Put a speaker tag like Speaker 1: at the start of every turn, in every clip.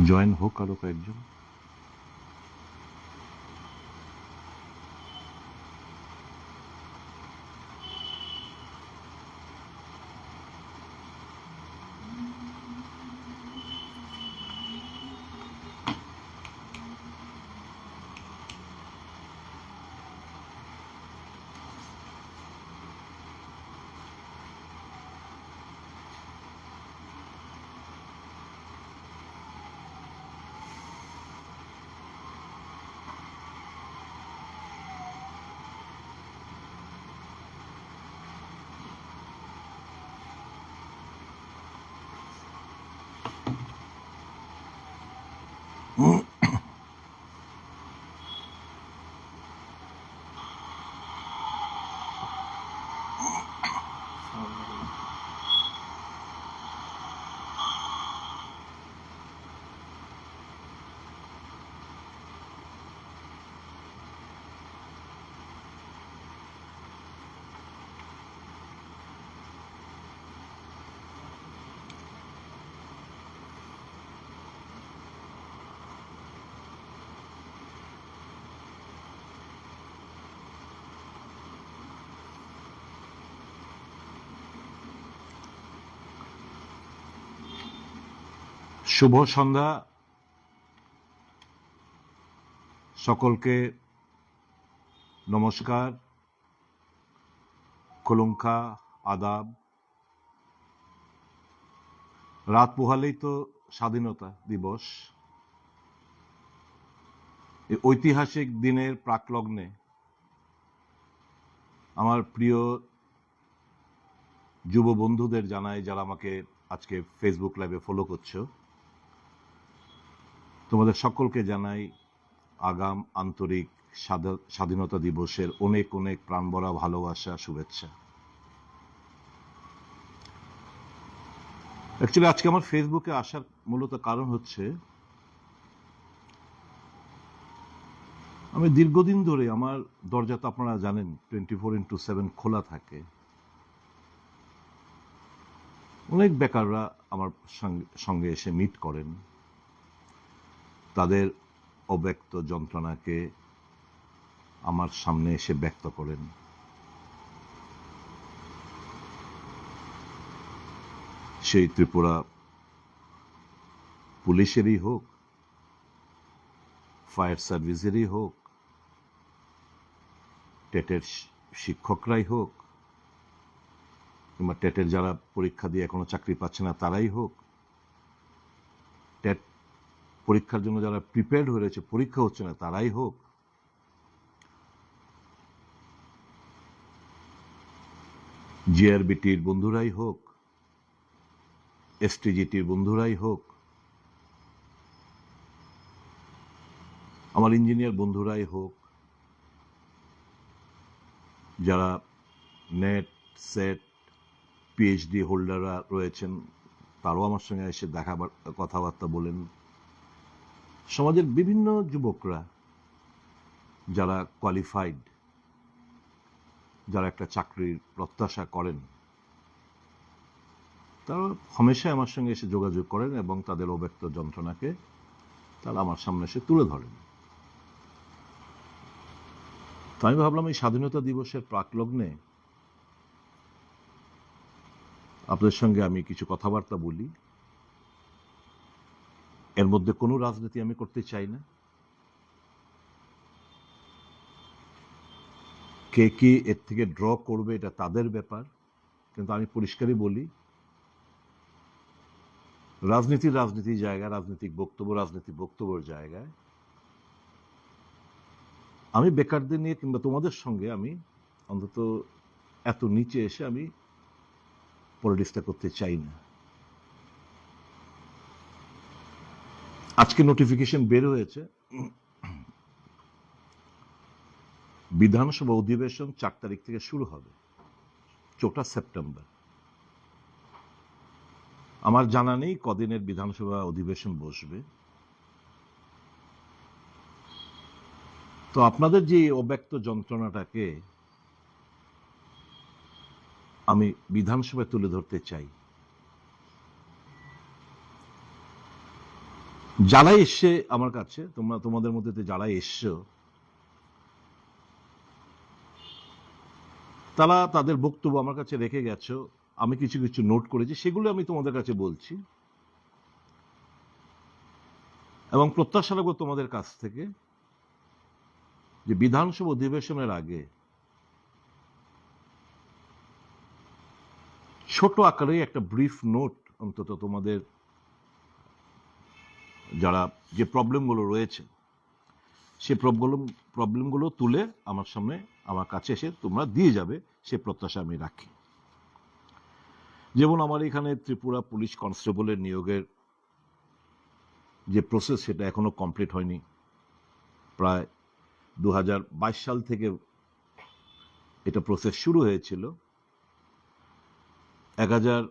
Speaker 1: Join হোক আরো কয়েকজন। শুভ সন্ধ্যা সকলকে। নমস্কার, কলঙ্কা, আদাব। রাত পোহালেই তো স্বাধীনতা দিবস। এই ঐতিহাসিক দিনের প্রাকলগ্নে আমার প্রিয় যুব বন্ধুদের জানাই, যারা আমাকে আজকে ফেসবুক লাইভে ফলো করছো, তোমাদের সকলকে জানাই আগাম আন্তরিক স্বাধীনতা দিবসের অনেক অনেক প্রাণভরা ভালোবাসা, শুভেচ্ছা। অ্যাকচুয়ালি আজকে আমার ফেসবুকে আসার মূলত কারণ হচ্ছে, আমি দীর্ঘদিন ধরে আমার দরজা তো আপনারা জানেন 24x7 খোলা থাকে। অনেক বেকাররা আমার সঙ্গে এসে মিট করেন, তাদের অব্যক্ত যন্ত্রণাকে আমার সামনে এসে ব্যক্ত করেন। সেই ত্রিপুরা পুলিশেরই হোক, ফায়ার সার্ভিসেরই হোক, টেটের শিক্ষকরাই হোক, কিংবা টেটের যারা পরীক্ষা দিয়ে এখনো চাকরি পাচ্ছে না তারাই হোক, টেট পরীক্ষার জন্য যারা প্রিপেয়ার্ড হয়ে রয়েছে, পরীক্ষা হচ্ছে না তারাই হোক, জিআরবিটির বন্ধুরাই হোক, এসটিজিটির বন্ধুরাই হোক, আমার ইঞ্জিনিয়ার বন্ধুরাই হোক, যারা নেট, সেট, পিএইচডি হোল্ডাররা রয়েছেন, তারাও আমার সঙ্গে এসে কথাবার্তা বলেন। সমাজের বিভিন্ন যুবকরা যারা কোয়ালিফাইড, যারা একটা চাকরির প্রত্যাশা করেন, তারা হামেশাই আমার সঙ্গে এসে যোগাযোগ করেন এবং তাদের অব্যক্ত যন্ত্রণাকে তারা আমার সামনে এসে তুলে ধরেন। তো আমি ভাবলাম এই স্বাধীনতা দিবসের প্রাকলগ্নে আপনাদের সঙ্গে আমি কিছু কথাবার্তা বলি। এর মধ্যে কোনো রাজনীতি আমি করতে চাই না। কে কি এর থেকে ড্র করবে এটা তাদের ব্যাপার, কিন্তু আমি পরিষ্কারই বলি, রাজনীতির জায়গায়, রাজনৈতিক বক্তব্যের জায়গায় আমি বেকারদের নিয়ে কিংবা তোমাদের সঙ্গে আমি অন্তত এত নিচে এসে আমি পলিটিক্সটা করতে চাই না। আজকে নোটিফিকেশন বের হয়েছে, বিধানসভা অধিবেশন 4 তারিখ থেকে শুরু হবে, 4 সেপ্টেম্বর। আমার জানা নেই কদিনের বিধানসভা অধিবেশন বসবে। তো আপনাদের যে অব্যক্ত যন্ত্রণাটাকে আমি বিধানসভায় তুলে ধরতে চাই। যারা এসছে আমার কাছে, তোমাদের মধ্যে যারা এসছো, তারা তাদের বক্তব্য আমার কাছে রেখে গেছো। আমি কিছু কিছু নোট করেছি, সেগুলো আমি তোমাদের কাছে বলছি এবং প্রত্যাশা রাখবো তোমাদের কাছ থেকে যে বিধানসভা অধিবেশনের আগে ছোট আকারে একটা ব্রিফ নোট অন্তত তোমাদের যারা যে প্রবলেমগুলো রয়েছে সে প্রবলেমগুলো তুলে আমার সামনে, আমার কাছে এসে তোমরা দিয়ে যাবে, সে প্রত্যাশা আমি রাখি। যেমন আমার এখানে ত্রিপুরা পুলিশ কনস্টেবলের নিয়োগের যে প্রসেস সেটা এখনো কমপ্লিট হয়নি। প্রায় 2022 সাল থেকে এটা প্রসেস শুরু হয়েছিল। 1000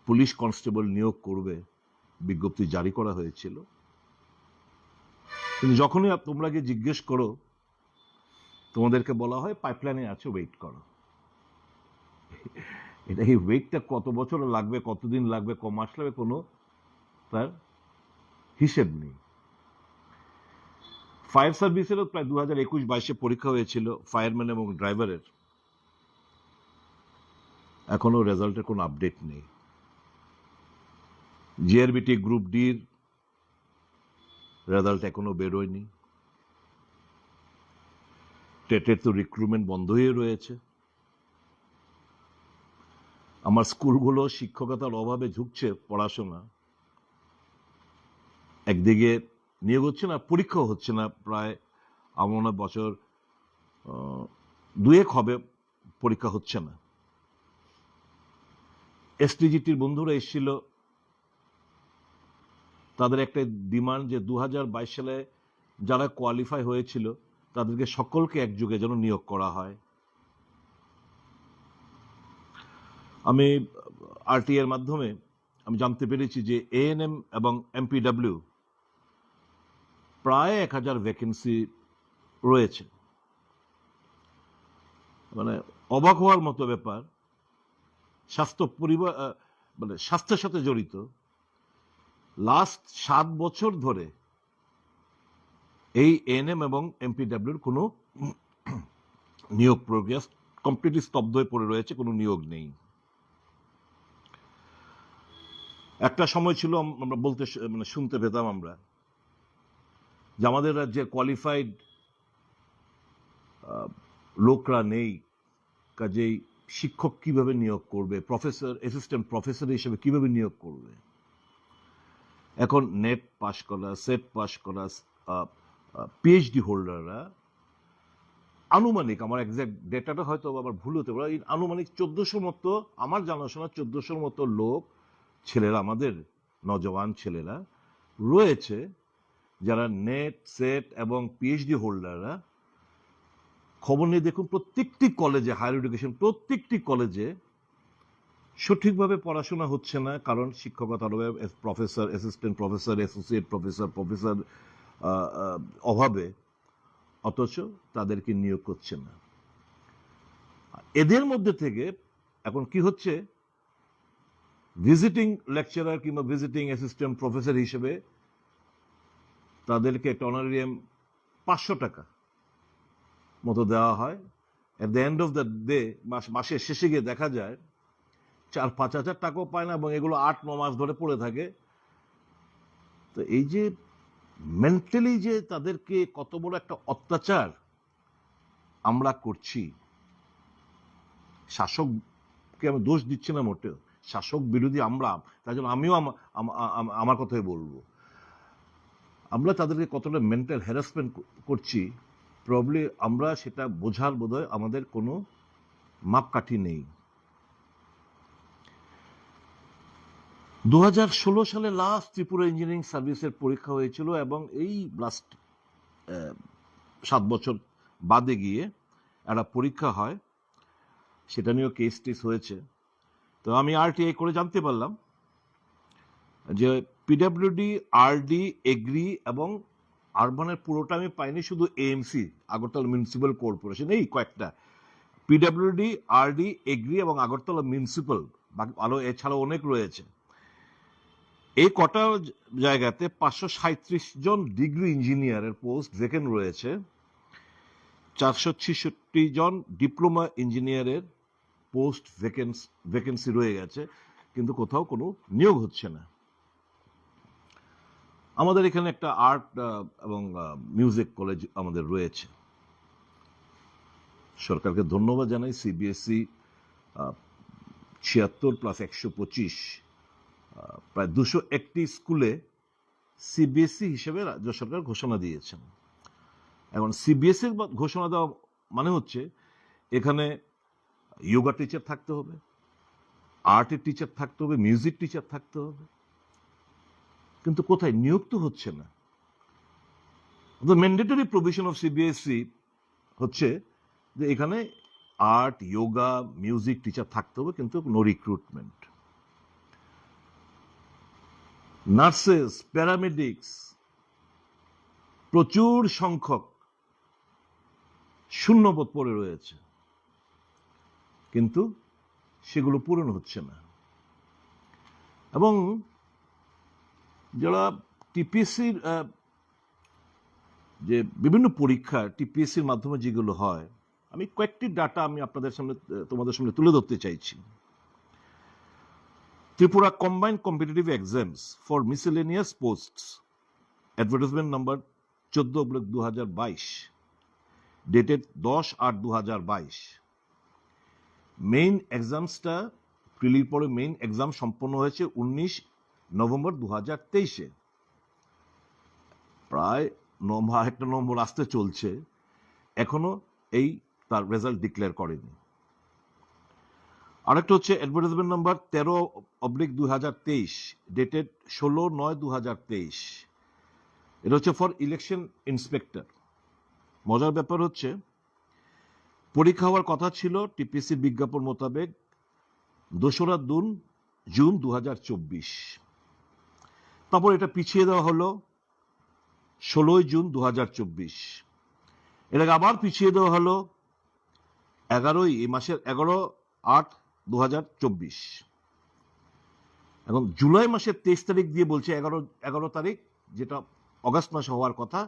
Speaker 1: পুলিশ কনস্টেবল নিয়োগ করবে বিজ্ঞপ্তি জারি করা হয়েছিল, কিন্তু যখনই তোমরা গিয়ে জিজ্ঞেস করো তোমাদেরকে বলা হয় পাইপলাইনে আছে, ওয়েট করো। এটা এই ওয়েটটা কত বছর লাগবে, কতদিন লাগবে, ক মাস লাগবে, কোনো তার হিসেব নেই। ফায়ার সার্ভিসেরও প্রায় 2021-22 পরীক্ষা হয়েছিল ফায়ারম্যান এবং ড্রাইভারের, এখনো রেজাল্টের কোনো আপডেট নেই। জিআরবিটি গ্রুপ ডির রেজাল্ট এখনো বেরোয়নি। টেটের তো রিক্রুটমেন্ট বন্ধ হয়ে রয়েছে। আমার স্কুলগুলো শিক্ষকতার অভাবে ঝুঁকছে পড়াশোনা, একদিকে নিয়োগ হচ্ছে না, পরীক্ষাও হচ্ছে না। প্রায় আমার মনে হয় বছর 2 হবে পরীক্ষা হচ্ছে না। এসটিজিটির বন্ধুরা এসেছিল, তাদের একটা ডিমান্ড যে 2022 সালে যারা কোয়ালিফাই হয়েছিল তাদেরকে সকলকে একযোগে যেন নিয়োগ করা হয়। আমি আরটি এর মাধ্যমে আমি জানতে পেরেছি যে এএনএম এবং এমপিডব্লিউ প্রায় 1000 ভ্যাকেন্সি রয়েছে। মানে অবাক হওয়ার মতো ব্যাপার, স্বাস্থ্যের সাথে জড়িত লাস্ট 7 বছর ধরে এই এএনএম এবং এমপিডব্লিউর কোনো নিয়োগ প্রক্রিয়া কমপ্লিটলি স্তব্ধ হয়ে পড়ে রয়েছে, কোনো নিয়োগ নেই। একটা সময় ছিল আমরা বলতে শুনতে পেতাম আমরা যে আমাদের রাজ্যে কোয়ালিফাইড লোকরা নেই, কাজেই শিক্ষক কিভাবে নিয়োগ করবে, প্রফেসর, অ্যাসিস্ট্যান্ট প্রফেসর হিসেবে কিভাবে নিয়োগ করবে। এখন নেট পাস করা, সেট পাস করা পিএইচডি হোল্ডাররা আনুমানিক, আমার এক্সাক্ট ডেটাটা হয়তো আবার ভুল হতে পারে, আনুমানিক 1400 মতো, আমার জানাশোনা 1400 মতো লোক, ছেলেরা, আমাদের নজওয়ান ছেলেরা রয়েছে যারা নেট, সেট এবং পিএইচডি হোল্ডাররা। খবর নিয়ে দেখুন প্রত্যেকটি কলেজে, হায়ার এডুকেশন প্রত্যেকটি কলেজে সঠিকভাবে পড়াশোনা হচ্ছে না, কারণ শিক্ষকতার অভাবে, professor, assistant professor, associate professor অভাবে, অথচ তাদেরকে নিয়োগ করছে না। এদের মধ্যে থেকে এখন কি হচ্ছে, ভিজিটিং লেকচারার কিংবা ভিজিটিং অ্যাসিস্ট্যান্ট প্রফেসর হিসেবে তাদেরকে একটা অনারিয়াম 500 টাকা মতো দেওয়া হয়। At the end of the day, মাসের শেষে গিয়ে দেখা যায় 4-5 হাজার টাকাও পায় না, এবং এগুলো 8-9 মাস ধরে পড়ে থাকে। তো এই যে মেন্টালি যে তাদেরকে কত বড় একটা অত্যাচার আমরা করছি, শাসককে আমি দোষ দিচ্ছি না মোটেও, শাসক বিরোধী আমরা, তাই জন্য আমিও আমার কথাই বলবো, আমরা তাদেরকে কতটা মেন্টাল হ্যারাসমেন্ট করছি, প্রবলি আমরা সেটা বোঝার বোধহয় আমাদের কোনো মাপকাঠি নেই। 2016 সালে লাস্ট ত্রিপুরা ইঞ্জিনিয়ারিং সার্ভিসের পরীক্ষা হয়েছিল, এবং এই লাস্ট 7 বছর বাদে গিয়ে একটা পরীক্ষা হয়, সেটা নিয়েও কেস টেস হয়েছে। তো আমি আরটিআই করে জানতে পারলাম যে পিডব্লিউডি, আরডি, এগ্রি এবং আরবানের পুরোটা আমি পাইনি, শুধু এএমসি, আগরতলা মিউনিসিপ্যাল কর্পোরেশন, এই কয়েকটা, পিডব্লিউডি, আরডি, এগ্রি এবং আগরতলা মিউনিসিপ্যাল, বাকি আরো এছাড়াও অনেক রয়েছে। এই কটা জায়গাতে 537 জন ডিগ্রি ইঞ্জিনিয়ারের পোস্ট ভেকেন্ট রয়েছে, 466 জন ডিপ্লোমা ইঞ্জিনিয়ারের পোস্ট ভ্যাকেন্সি রয়ে গেছে, কিন্তু কোথাও কোনো নিয়োগ হচ্ছে না। আমাদের এখানে একটা আর্ট এবং মিউজিক কলেজ আমাদের রয়েছে। সরকারকে ধন্যবাদ জানাই, সিবিএসই 76 প্লাস 125 প্রায় 201টি স্কুলে সিবিএসই হিসেবে রাজ্য সরকার ঘোষণা দিয়েছেন। এখন সিবিএসইর ঘোষণা দেওয়া মানে হচ্ছে এখানে যোগা টিচার থাকতে হবে, আর্টের টিচার থাকতে হবে, মিউজিক টিচার থাকতে হবে, কিন্তু কোথায় নিয়োগ তো হচ্ছে না। The mandatory provision of CBSE হচ্ছে যে এখানে আর্ট, যোগা, মিউজিক টিচার থাকতে হবে, কিন্তু নো রিক্রুটমেন্ট। নার্সেস, প্যারামেডিক্স প্রচুর সংখ্যক শূন্যপদ পড়ে রয়েছে, কিন্তু সেগুলো পূরণ হচ্ছে না। এবং যারা টিপিএসসির যে বিভিন্ন পরীক্ষা টিপিএসসির মাধ্যমে যেগুলো হয়, আমি কয়েকটি ডাটা আমি তোমাদের সামনে তুলে ধরতে চাইছি। Tripura combined competitive exams for miscellaneous posts, advertisement number 14/2022, dated 10/8/2022। Main এক্সামসটা প্রিলির পরে মেইন এক্সাম সম্পন্ন হয়েছে 19 নভেম্বর 2023-এ। প্রায় একটা নম্বর আসতে চলছে, এখনো তার রেজাল্ট ডিক্লেয়ার করেনি। আরেকটা হচ্ছে অ্যাডভার্টাইজমেন্ট নাম্বার 13/2023, ডেটেড 16/9/2023। এটা হচ্ছে ফর ইলেকশন ইন্সপেক্টর। মজার ব্যাপার হচ্ছে পরীক্ষা হওয়ার কথা ছিল টিপিএসসির বিজ্ঞাপন মোতাবেক 2রা জুন 2024, তারপর এটা পিছিয়ে দেওয়া হলো 16 জুন 2024, এটাকে আবার পিছিয়ে দেওয়া হলো 11/8/2024। এখন জুলাই মাসের 23 তারিখ দিয়ে বলছে 11 তারিখ, যেটা অগাস্ট মাসে হওয়ার কথা,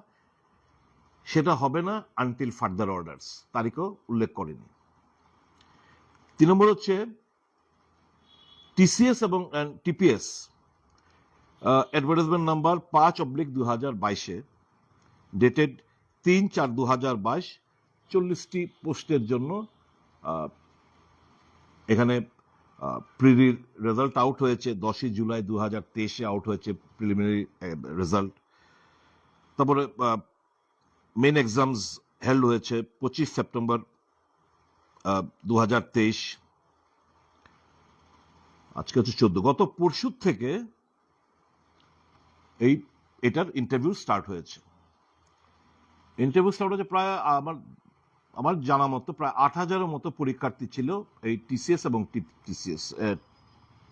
Speaker 1: সেটা হবে না আনটিল ফার্দার অর্ডারস, তারিখও উল্লেখ করেনি। 3 নম্বর হচ্ছে টিসিএস এবং টিপিএস, অ্যাডভার্টাইজমেন্ট নাম্বার 5/2022, ডেটেড 3/4/2022, 40টি পোস্টের জন্য এখানে প্রিলির রেজাল্ট আউট হয়েছে 10 জুলাই 2023-এ আউট হয়েছে প্রিলিমিনারি রেজাল্ট। তারপরে মেইন এক্সামস হেল্ড হয়েছে 25 সেপ্টেম্বর 2023, আজকে হচ্ছে 14। গত পরশু থেকে এটার ইন্টারভিউ স্টার্ট হয়েছে। প্রায় আমার জানা মতো প্রায় 8,000-এর মতো পরীক্ষার্থী ছিল এই টিসিএস এবং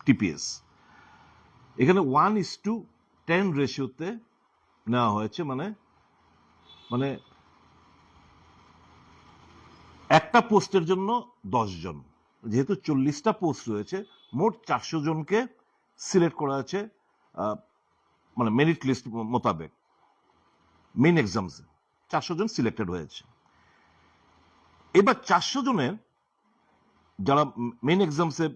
Speaker 1: টিপিএস। এখানে 1:10 রেশিওতে নেওয়া হয়েছে, মানে একটা পোস্টের জন্য 10 জন। যেহেতু 40টা পোস্ট রয়েছে, মোট 400 জনকে সিলেক্ট করা হয়েছে, মানে মেরিট লিস্ট মোতাবেক মেইন এক্সামসে 400 জন সিলেক্টেড হয়েছে। এবার 400 জনের যারা মেইন এক্সামসে,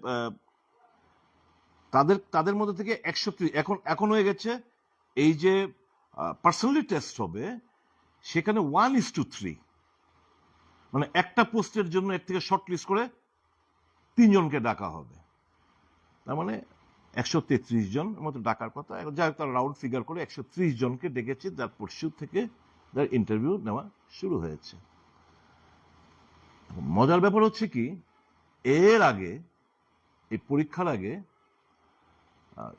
Speaker 1: তাদের মধ্যে থেকে 130 এখন হয়ে গেছে এই যে পার্সোনালি টেস্ট হবে, সেখানে 1:3, মানে একটা পোস্টের জন্য এর থেকে শর্ট লিস্ট করে 3 জনকে ডাকা হবে। তার মানে 133 জন মতো ডাকার কথা। যাই হোক, তারা রাউন্ড ফিগার করে 130 জনকে ডেকেছে, যার পরশু থেকে তার ইন্টারভিউ নেওয়া শুরু হয়েছে। মজার ব্যাপার হচ্ছে কি, এর আগে, এই পরীক্ষার আগে,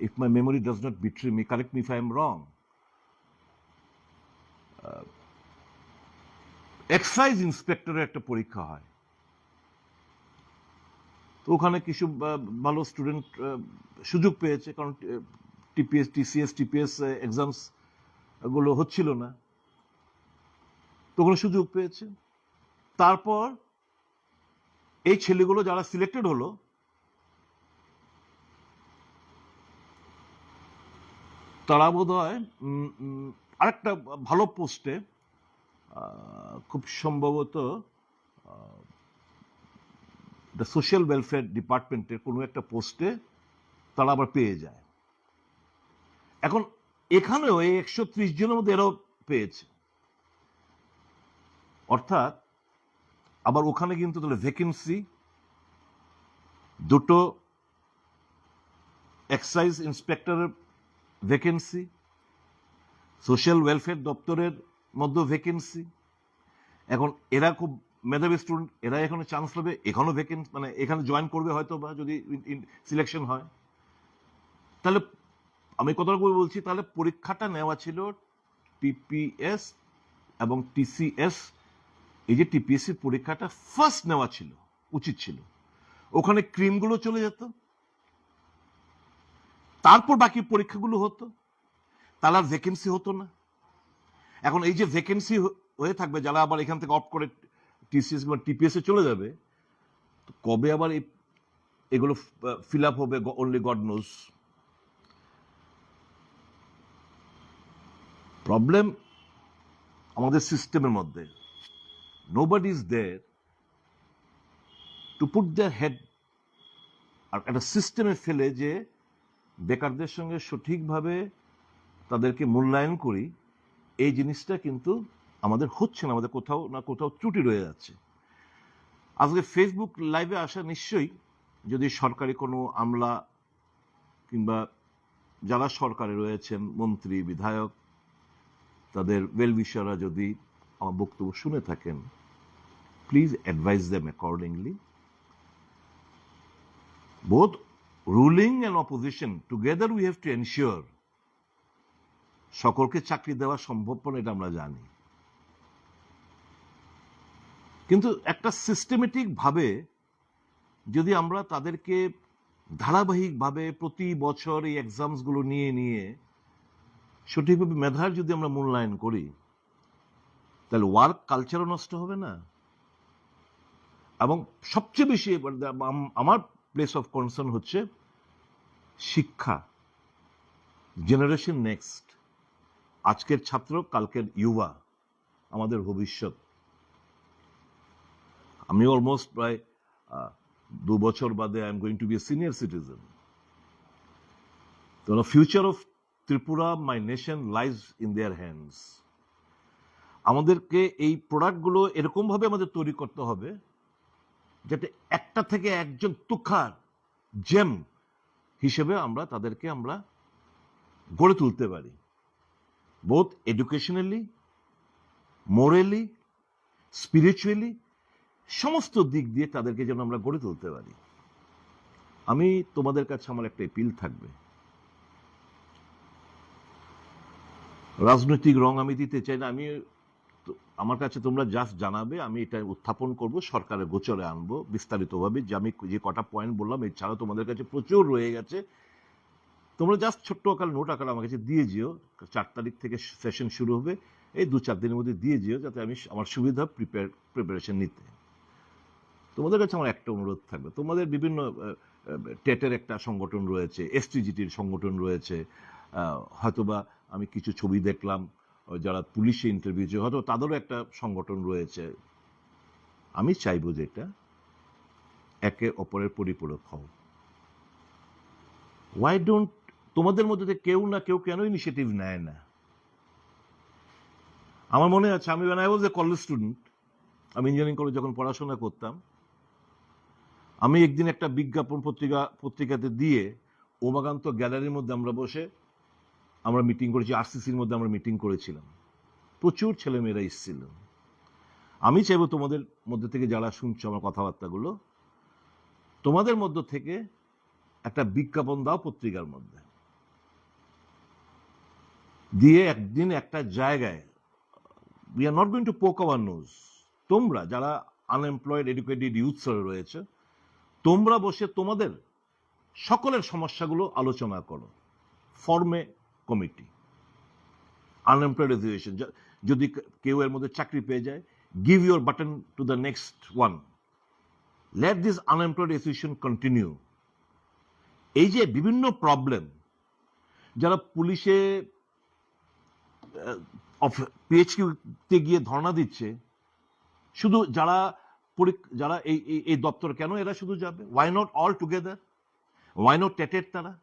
Speaker 1: if my memory does not betray me, correct me if I am wrong, excise ইন্সপেক্টরের একটা পরীক্ষা হয়। তো ওখানে কিছু ভালো স্টুডেন্ট সুযোগ পেয়েছে, কারণ টিসিএস টিপিএস এক্সামস গুলো হচ্ছিল না, তো ওখানে সুযোগ পেয়েছে। তারপর এই ছেলেগুলো যারা সিলেক্টেড হলো, তারা বোধ হয় আরেকটা ভালো পোস্টে, খুব সম্ভবত সোশ্যাল ওয়েলফেয়ার ডিপার্টমেন্টের কোনো একটা পোস্টে তারা আবার পেয়ে যায়। এখন এখানেও এই 130 জনের মধ্যে এরাও পেয়েছে, অর্থাৎ আবার ওখানে কিন্তু তাহলে ভ্যাকেন্সি দুটো এক্সাইজ ইন্সপেক্টরের ভ্যাকেন্সি, সোশ্যাল ওয়েলফেয়ার দপ্তরের মধ্যে ভ্যাকেন্সি। এখন এরা খুব মেধাবী স্টুডেন্ট, এরা এখানে চান্স পাবে, এখানেও ভ্যাকেন্সি, মানে এখানে জয়েন করবে হয়তো বা যদি সিলেকশন হয়। তাহলে আমি কথাটা বলছি, তাহলে পরীক্ষাটা নেওয়া ছিল টিপিএস এবং টিসিএস, এই যে টিপিএসসি পরীক্ষাটা ফার্স্ট নেওয়া ছিল, উচিত ছিল। ওখানে ক্রিমগুলো চলে যেত, তারপর বাকি পরীক্ষাগুলো হতো, তাহলে আর ভ্যাকেন্সি হতো না। এখন এই যে ভ্যাকেন্সি হয়ে থাকবে, যারা আবার এখান থেকে অফ করে টিসিএস বা টিপিএস এ চলে যাবে, কবে আবার এগুলো ফিল আপ হবে অনলি গড নোজ। প্রবলেম আমাদের সিস্টেমের মধ্যে, nobody is there to put their head, আর একটা সিস্টেমে ফেলে যে বেকারদের সঙ্গে সঠিকভাবে তাদেরকে মূল্যায়ন করি, এই জিনিসটা কিন্তু আমাদের হচ্ছে না, আমাদের কোথাও না কোথাও ত্রুটি রয়ে যাচ্ছে। আজকে ফেসবুক লাইভে আসা নিশ্চয়ই, যদি সরকারি কোনো আমলা কিংবা যারা সরকারে রয়েছেন, মন্ত্রী বিধায়ক, তাদের ওয়েলউইশাররা যদি আমার বক্তব্য শুনে থাকেন, please advice them accordingly. Both ruling and opposition together we have to ensure সকলকে চাকরি দেওয়া সম্ভবপর, এটা আমরা জানি, কিন্তু একটা সিস্টেমেটিক ভাবে যদি আমরা তাদেরকে ধারাবাহিকভাবে প্রতি বছর এই এক্সামস গুলো নিয়ে নিয়ে সঠিকভাবে মেধার যদি আমরা মূল্যায়ন করি, তাহলে ওয়ার্ক কালচারও নষ্ট হবে না। এবং সবচেয়ে বেশি আমার প্লেস অফ কনসার্ন হচ্ছে শিক্ষা, জেনারেশন নেক্সট, আজকের ছাত্র কালকের ইউবা, আমাদের ভবিষ্যৎ। আমি অলমোস্ট প্রায় 2 বছর বাদে I am going to be a senior citizen. তো future of Tripura, my nation, lies in their hands. আমাদেরকে এই প্রোডাক্টগুলো এরকম ভাবে আমাদের তৈরি করতে হবে যাতে একটা থেকে একজন তুখার জেম হিসেবে আমরা তাদেরকে আমরা গড়ে তুলতে পারি, বোথ এডুকেশনালি, মোরালি, স্পিরিচুয়ালি, সমস্ত দিক দিয়ে তাদেরকে যেন আমরা গড়ে তুলতে পারি। আমি তোমাদের কাছে আমার একটা এপিল থাকবে, রাজনৈতিক রং আমি দিতে চাই না, আমি আমার কাছে তোমরা জাস্ট জানাবে, আমি এটা উত্থাপন করব, সরকারের গোচরে আনবো বিস্তারিতভাবে, যে আমি যে কটা পয়েন্ট বললাম এছাড়াও তোমাদের কাছে প্রচুর রয়ে গেছে। তোমরা জাস্ট ছোট্ট আকার নোট আকার আমার কাছে দিয়ে যেও, 4 তারিখ থেকে সেশন শুরু হবে, এই 2-4 দিনের মধ্যে দিয়ে যেও, যাতে আমি আমার সুবিধা প্রিপারেশন নিতে। তোমাদের কাছে আমার একটা অনুরোধ থাকবে, তোমাদের বিভিন্ন টেটের একটা সংগঠন রয়েছে, এসটিজিটির সংগঠন রয়েছে, হয়তোবা আমি কিছু ছবি দেখলাম যারা পুলিশে ইন্টারভিউ, হয়তো তাদেরও একটা সংগঠন রয়েছে। আমি চাইবো যেটা একে অপরের পরিপূরক হও। ওয়াই ডোন্ট, তোমাদের মধ্যে কেউ না কেউ কেন ইনিশিয়েটিভ নেয় না? আমার মনে আছে, আমি when I was a college student, আমি ইঞ্জিনিয়ারিং কলেজ যখন পড়াশোনা করতাম, আমি একদিন একটা বিজ্ঞাপন পত্রিকাতে দিয়ে উমাকান্ত গ্যালারির মধ্যে আমরা মিটিং করেছি, আরসিসির মধ্যে আমরা মিটিং করেছিলাম, প্রচুর ছেলেমেয়েরা এসেছিল। আমি চাইবো তোমাদের মধ্যে থেকে যারা শুনছো আমার কথাবার্তাগুলো, তোমাদের মধ্য থেকে একটা বিজ্ঞাপন দাও পত্রিকার মধ্যে, দিয়ে একদিন একটা জায়গায়, we are not going to পোক আওয়ার নোজ, তোমরা যারা আনএমপ্লয়েড এডুকেটেড ইউথ রয়েছে, তোমরা বসে তোমাদের সকলের সমস্যাগুলো আলোচনা করো, ফর্মে কমিটি, আনএমপ্লয়েড অ্যাসোসিয়েশন, যদি কেউ এর মধ্যে চাকরি পেয়ে যায়, give your button to the next one, let this unemployed association continue. এই যে বিভিন্ন প্রবলেম, যারা পুলিশে পিএইচকিউতে গিয়ে ধর্ণা দিচ্ছে, শুধু যারা যারা এই দপ্তর, কেন এরা শুধু যাবে? Why not all together? Why not টেটের তারা?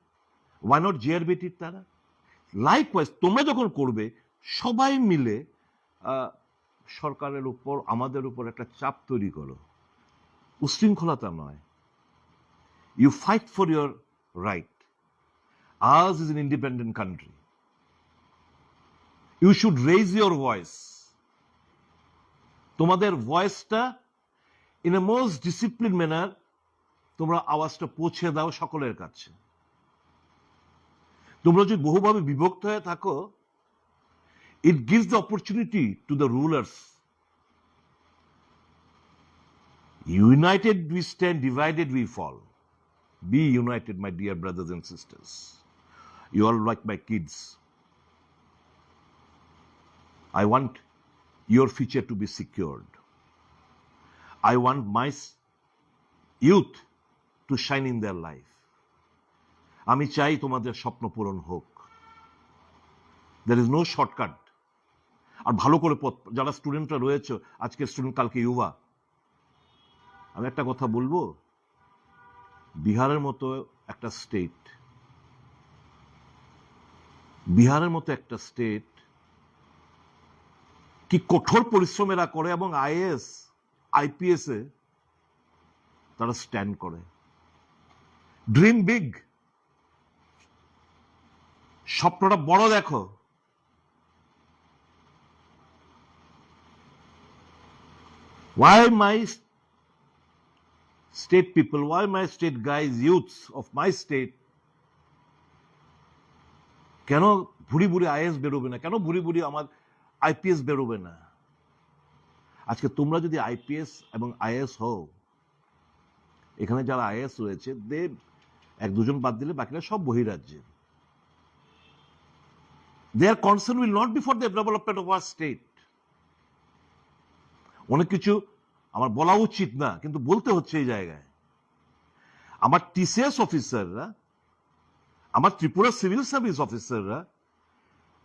Speaker 1: ওয়াই নট জিআরবিটির তারা? লাইকওয়াইজ তোমরা যখন করবে, সবাই মিলে সরকারের উপর, আমাদের উপর একটা চাপ তৈরি করো। উশৃঙ্খলতা নয়। You fight for your right. Ours is an independent country. You should raise your voice. তোমাদের ভয়েসটা in a most discipline manner তোমরা আওয়াজটা পৌঁছে দাও সকলের কাছে। তোমরা যদি বহুভাবে বিভক্ত হয়ে থাকো, it gives the opportunity to the rulers. United we stand, divided we fall. Be united, my dear brothers and sisters. You are like my kids. I want your future to be secured. I want my youth to shine in their life. আমি চাই তোমাদের স্বপ্ন পূরণ হোক। There is no shortcut. আর ভালো করে যারা স্টুডেন্টরা রয়েছে, আজকে স্টুডেন্ট কালকে ইউবা, আমি একটা কথা বলবো, বিহারের মতো একটা স্টেট, কি কঠোর পরিশ্রম এরা করে, এবং আইএএস আইপিএস এ তারা স্ট্যান্ড করে। ড্রিম বিগ, স্বপ্নটা বড় দেখো। Why my state people, why my state guys, youths of my state, কেন ভুড়ি ভুড়ি আইএস বেরোবে না? কেন ভুড়ি ভুড়ি আমার আইপিএস বেরোবে না? আজকে তোমরা যদি আইপিএস এবং আইএস হও, এখানে যারা আইএস রয়েছে, এক দুজন বাদ দিলে বাকিরা সব বহিরাজ্যে। Their concern will not be for the development of our state. অনেক কিছু আমার বলা উচিত না, কিন্তু বলতে হচ্ছে এই জায়গায়। আমার টিসিএস অফিসাররা, আমার ত্রিপুরা সিভিল সার্ভিস অফিসাররা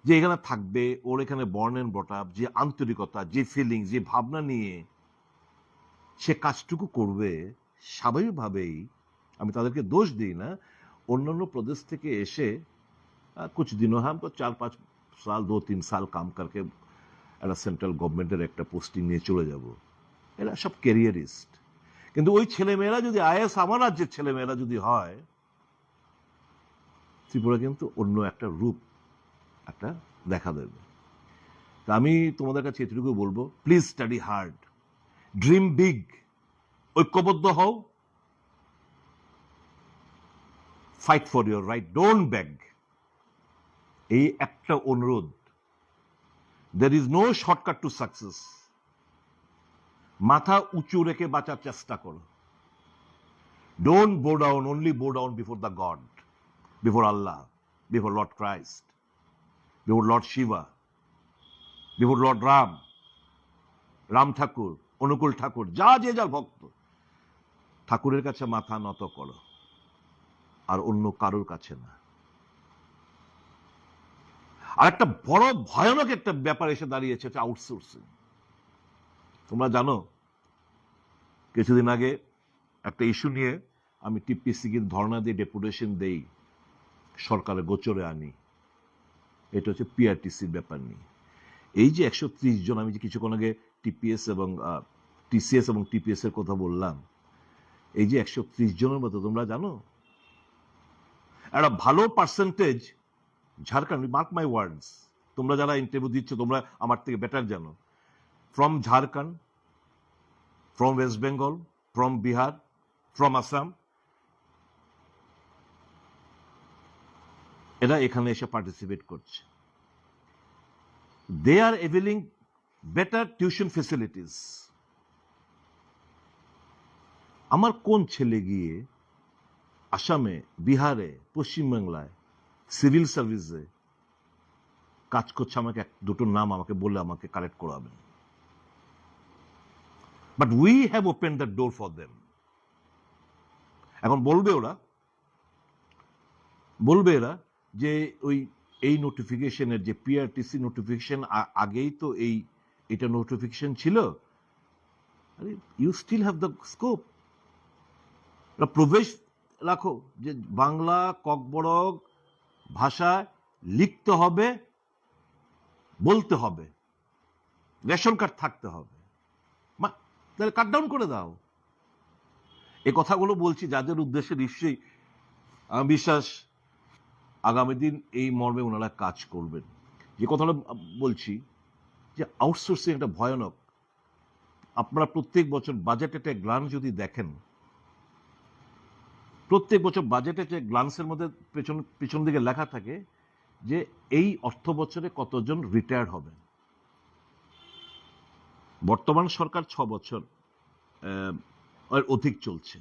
Speaker 1: যে এখানে থাকবে, ওর এখানে বর্ন এন্ড ব্রট আপ, যে আন্তরিকতা, যে ফিলিং, যে ভাবনা নিয়ে সে কাজটুকু করবে, স্বাভাবিকভাবেই আমি তাদেরকে দোষ দিই না। অন্যান্য প্রদেশ থেকে এসে कुछ दिनों हम तो 4-5 साल 2-3 साल काम करके একটা সেন্ট্রাল গভর্নমেন্টের একটা পোস্টিং নিয়ে চলে যাব, এরা সব ক্যারিয়ারিস্ট। কিন্তু ওই ছেলেমেয়েরা যদি আইএস আমার রাজ্যের ছেলেমেয়েরা যদি হয়, ত্রিপুরা কিন্তু অন্য একটা রূপ একটা দেখা দেবে। তা আমি তোমাদের কাছে এটুকু বলবো, please study hard, dream big, ঐক্যবদ্ধ হও, fight for your right, don't bag. এই একটা অনুরোধ। There is no shortcut to success. মাথা উঁচু রেখে বাঁচার চেষ্টা করো। Don't bow down, only bow down before the God, before Allah, before Lord Christ, before Lord Shiva, before Lord Ram, Ram ঠাকুর, অনুকূল ঠাকুর, যা যে যার ভক্ত, ঠাকুরের কাছে মাথা নত করো, আর অন্য কারোর কাছে না। আর একটা বড় ভয়ানক একটা ব্যাপার এসে দাঁড়িয়েছে, হচ্ছে আউটসোর্সিং। তোমরা জানো, কিছুদিন আগে একটা ইস্যু নিয়ে আমি টিপিসিকে ধর্ণা দিয়ে ডেপুটেশন দেই, সরকারের গোচরে আনি। এটা হচ্ছে পিআরটিসির ব্যাপার নিয়ে। এই যে 130 জন, আমি যে কিছুক্ষণ আগে টিপিএস এবং টিসিএস এবং টিপিএস এর কথা বললাম, এই যে 130 জনের মতো, তোমরা জানো একটা ভালো পার্সেন্টেজ ঝাড়খণ্ড, মার্ক মাই ওয়ার্ডস, তোমরা যারা ইন্টারভিউ দিচ্ছ তোমরা আমার থেকে বেটার জানো, from Jharkhand, from West Bengal, from Bihar, from Assam, এরা এখানে এসে পার্টিসিপেট করছে। দে আর এভেলিং বেটার টিউশন ফেসিলিটিস। আমার কোন ছেলে গিয়ে আসামে, বিহারে, পশ্চিমবাংলায় সিভিল সার্ভিসে কাজ করছে, আমাকে দুটো নাম আমাকে বলে আমাকে কারেক্ট করাবেন। But we have open the door for them. এখন বলবে এরা যে ওই এই নোটিফিকেশনের যে পিআরটিসি নোটিফিকেশন আগেই তো এটা নোটিফিকেশন ছিল, আরে you still have the scope, প্রবেশ রাখো যে বাংলা ককবরক ভাষায় লিখতে হবে, বলতে হবে, রেশন কার্ড থাকতে হবে, তাহলে কাট ডাউন করে দাও। এই কথাগুলো বলছি যাদের উদ্দেশ্যে নিশ্চয়ই আমি বিশ্বাস আগামী দিন এই মর্মে ওনারা কাজ করবেন। যে কথাটা বলছি যে আউটসোর্সিং একটা ভয়ানক, আপনারা প্রত্যেক বছর বাজেটে গ্লান্স যদি দেখেন, প্রত্যেক বছর বাজেটে গ্লান্সের মধ্যে পেছন দিকে লেখা থাকে যে এই অর্থ বছরে কতজন রিটায়ার্ড হবে। বর্তমান সরকার 6 বছর অধিক চলছে।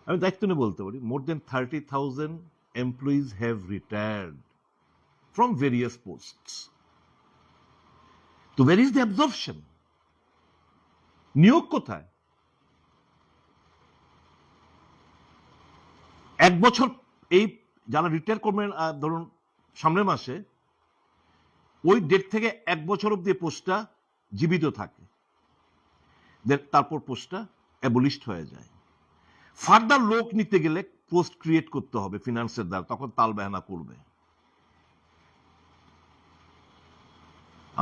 Speaker 1: আমি দায়িত্ব নিয়ে বলতে পারি মোর দেন 30,000 employees have retired from various posts. তো ওয়্যার ইজ দ্য অ্যাবজর্পশন? নিয়োগ কোথায়? এক বছর এই যারা রিটায়ার করবেন ধরুন সামনের মাসে, ওই ডেট থেকে এক বছর অব্দি পোস্টটা জীবিত থাকে, তারপর পোস্টটা অ্যাবলিশড হয়ে যায়। ফার্দার লোক নিতে গেলে পোস্ট ক্রিয়েট করতে হবে ফিনান্সের দ্বারা, তখন তাল বাহানা করবে।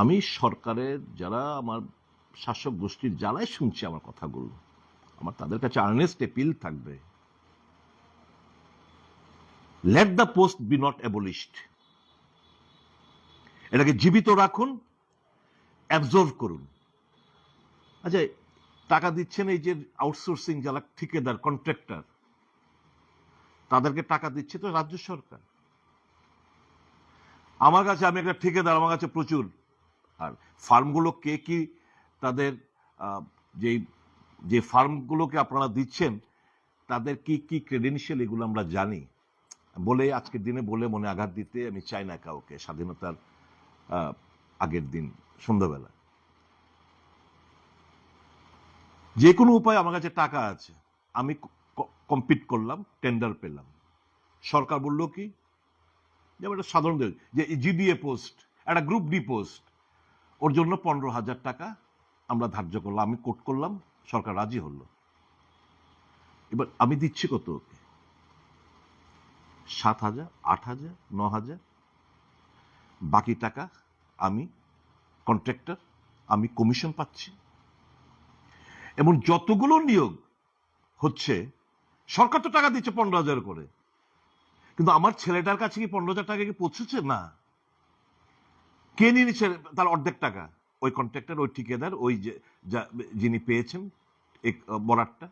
Speaker 1: আমি সরকারের যারা আমার শাসক গোষ্ঠীর যারাই শুনছি আমার কথাগুলো, আমার তাদের কাছে আর্নেস্ট এপিল থাকবে, let the post be not abolished, এটাকে জীবিত রাখুন, অ্যাবজর্ভ করুন। আচ্ছা, টাকা দিচ্ছেন এই যে আউটসোর্সিং যারা ঠিকাদার কন্ট্রাক্টর, তাদেরকে টাকা দিচ্ছে তো রাজ্য সরকার। আমার কাছে, আমি একটা ঠিকাদার, আমার কাছে প্রচুর, আর ফার্মগুলো কে কি তাদের যে ফার্মগুলোকে আপনারা দিচ্ছেন তাদের কি কি ক্রেডেনশিয়াল এগুলো আমরা জানি। বলে আজকের দিনে বলে মনে আঘাত দিতে আমি চাই না কাউকে, স্বাধীনতার আগের দিন সন্ধ্যাবেলা। যে কোনো উপায় আমার কাছে টাকা আছে, আমি কম্পিট করলাম, টেন্ডার পেলাম, সরকার বললো কি যেমন একটা সাধারণ যে জিডিএ পোস্ট, একটা গ্রুপ ডি পোস্ট, ওর জন্য 15,000 টাকা আমরা ধার্য করলাম, আমি কোট করলাম, সরকার রাজি হলো। এবার আমি দিচ্ছি কত ওকে? 7,000, 8,000, 9,000। বাকি টাকা আমি কন্ট্রাক্টর, আমি কমিশন পাচ্ছি। এবং যতগুলো নিয়োগ হচ্ছে সরকার তো টাকা দিচ্ছে 15,000 করে, কিন্তু আমার ছেলেটার কাছে কি 15,000 টাকা কি পৌঁছেছে? না। কে নিয়ে নিচ্ছে তার অর্ধেক টাকা? ওই কন্ট্রাক্টর, ওই ঠিকাদার, ওই যিনি পেয়েছেন বরাতটা।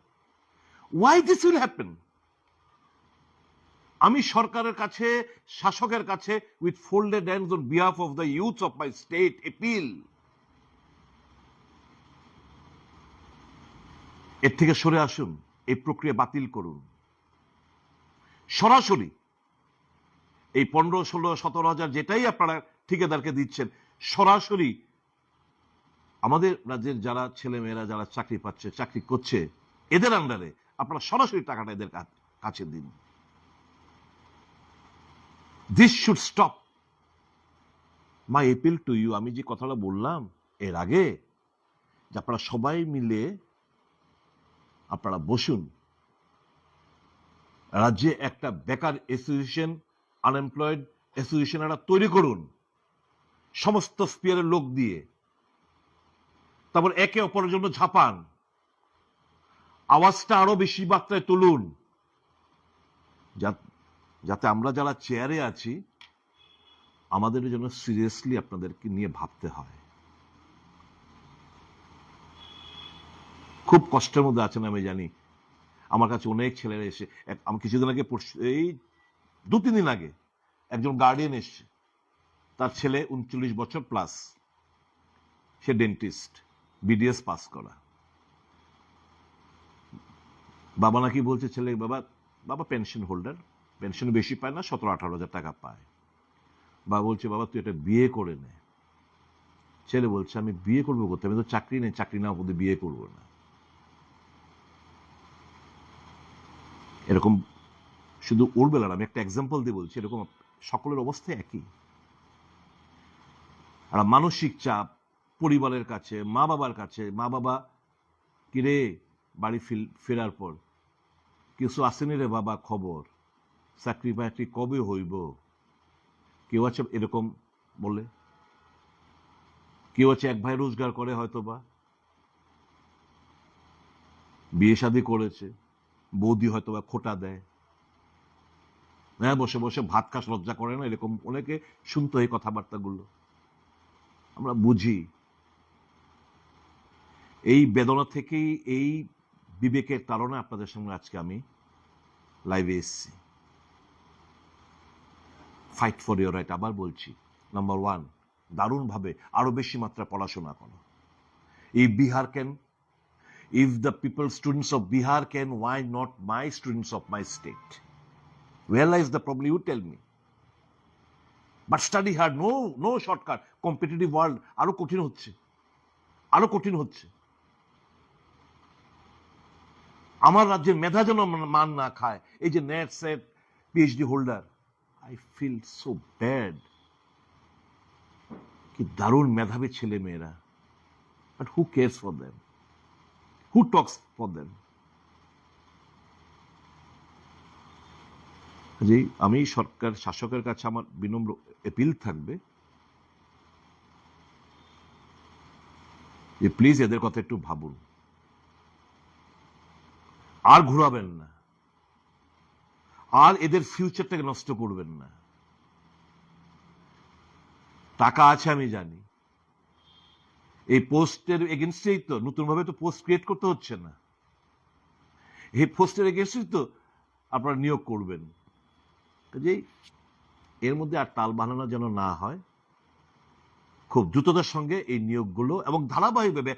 Speaker 1: Why this will happen? আমি সরকারের কাছে, শাসকের কাছে with folded hands on behalf of the youth of my state appeal, এর থেকে সরে আসুন, এই প্রক্রিয়া বাতিল করুন। সরাসরি এই 15, 16, 17,000 যেটাই আপনারা ঠিকাদারকে দিচ্ছেন, সরাসরি আমাদের রাজ্যের যারা ছেলে মেয়েরা যারা চাকরি পাচ্ছে, চাকরি করছে, এদের আন্ডারে আপনারা সরাসরি টাকাটা এদের কাছে দিন। This should stop. My appeal to you. আমি যে কথাটা বললাম এর আগে, যে আপনারা সবাই মিলে আপনারা বসুন, রাজ্যে একটা বেকার অ্যাসোসিয়েশন, আনএমপ্লয়েড অ্যাসোসিয়েশন একটা তৈরি করুন সমস্ত স্পিয়ারের লোক দিয়ে, তারপর একে অপরের জন্য ঝাঁপান, আওয়াজটা আরো বেশি মাত্রায় তুলুন, যাতে আমরা যারা চেয়ারে আছি আমাদের জন্য সিরিয়াসলি আপনাদেরকে নিয়ে ভাবতে হয়। খুব কষ্টের মধ্যে আছেন আমি জানি। আমার কাছে অনেক ছেলেরা এসে, আমি কিছুদিন আগে, এই 2-3 দিন আগে একজন গার্ডিয়ান এসছে, তার ছেলে 39 বছর প্লাস, সে ডেন্টিস্ট, বিডিএস পাস করা। বাবা নাকি বলছে ছেলে, বাবা পেনশন হোল্ডার, পেনশন বেশি পায় না, 17-18,000 টাকা পায়। বাবা বলছে বাবা তুই এটা বিয়ে করে নে। ছেলে বলছে আমি বিয়ে করবো কোথায়, আমি তো চাকরি নেই, চাকরি না হতে বিয়ে করবো না। এরকম শুধু ওর বেলার আমি একটা এক্সাম্পল দিয়ে বলছি, এরকম সকলের অবস্থা একই। আর মানসিক চাপ পরিবারের কাছে, মা বাবার কাছে, মা বাবা কিরে বাড়ি ফেরার পর কিছু আসেনি রে বাবা খবর, চাকরি বাকরি কবে হইব, কেউ আছে এরকম বলে, কেউ আছে এক ভাই রোজগার করে হয়তো বা বিয়ে শাদী করেছে, বৌদি হয়তো বা খোটা দেয়, হ্যাঁ বসে বসে ভাত খাস লজ্জা করে না, এরকম অনেকে শুনতো এই কথাবার্তাগুলো। আমরা বুঝি এই বেদনা থেকেই, এই বিবেকের কারণে আপনাদের সঙ্গে আজকে আমি লাইভে এসেছি। Fight for your right. আবার বলছি, নাম্বার 1, দারুণভাবে আরো বেশি মাত্রা পড়াশোনা করো। এই Bihar can, if the people students of Bihar can, why not my students of my state? Where lies the problem? You tell me. But study hard. No shortcut. Competitive world আরো কঠিন হচ্ছে, আরো কঠিন হচ্ছে। আমার রাজ্যের মেধা যেন মান না খায়। এই যে NET SET PhD holder, I feel so bad. কি দারুণ মেধাবী ছেলে মেয়েরা, but who cares for them, who talks for them? যে আমি সরকার শাসকের কাছে আমার বিনম্র এপিল থাকবে যে প্লিজ এদের কথা একটু ভাবুন, আর ঘুরাবেন না, আর এদের ফিউচারটাকে নষ্ট করবেন না। টাকা আছে আমি জানি, এই পোস্টের এগেনস্টেই তো নতুন ভাবে তো পোস্ট ক্রিয়েট করতে হচ্ছে না, এই পোস্টের এগেনস্টেই তো আপনারা নিয়োগ করবেন। কাজেই এর মধ্যে আর তাল বানানো যেন না হয়, খুব দ্রুততার সঙ্গে এই নিয়োগগুলো, এবং ধারাবাহিকভাবে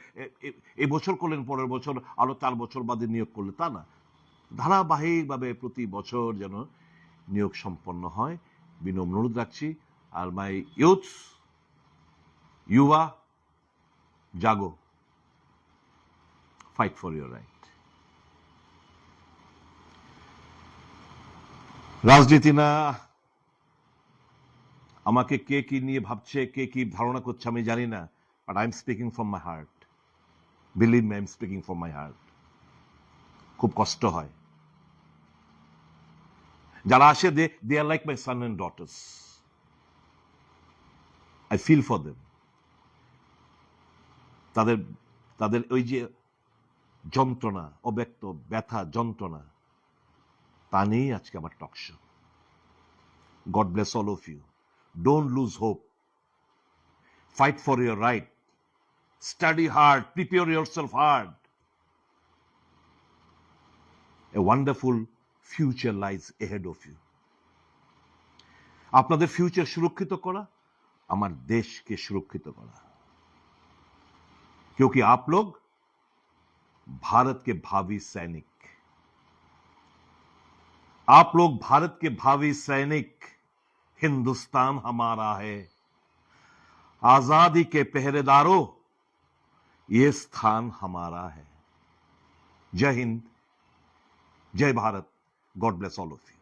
Speaker 1: এবছর করলেন পরের বছর আরো 4 বছর বাদে নিয়োগ করলে তা না, ধারাবাহিকভাবে প্রতি বছর যেন নিয়োগ সম্পন্ন হয়, বিনম্র অনুরোধ রাখছি। আর মাই ইউথ, ইউবা জাগো, ফাইট ফর ইউর রাইট। রাজনীতি না, আমাকে কে কি নিয়ে ভাবছে, কে কি ধারণা করছে আমি জানি না, but I am speaking from my heart, believe me, I am speaking from my heart. খুব কষ্ট হয়, যারা আসে they are like my son and daughters, I feel for them. তাদের তাদের ওই যে যন্ত্রণা, অব্যক্ত ব্যথা যন্ত্রণা, তা নিয়েই আজকে আমার talk show. God bless all of you, don't lose hope, fight for your right, study hard, prepare yourself hard, a wonderful future lies ahead of you. আপনাদের ফিউচার সুরক্ষিত করা, আমার দেশকে সুরক্ষিত করা, क्योंकि आप लोग भारत के भावी सैनिक, आप लोग भारत के भावी सैनिक। हिंदुस्तान हमारा है, आजादी के पहरेदारों, ये स्थान हमारा है। जय हिंद, जय Bharat, God bless all of you.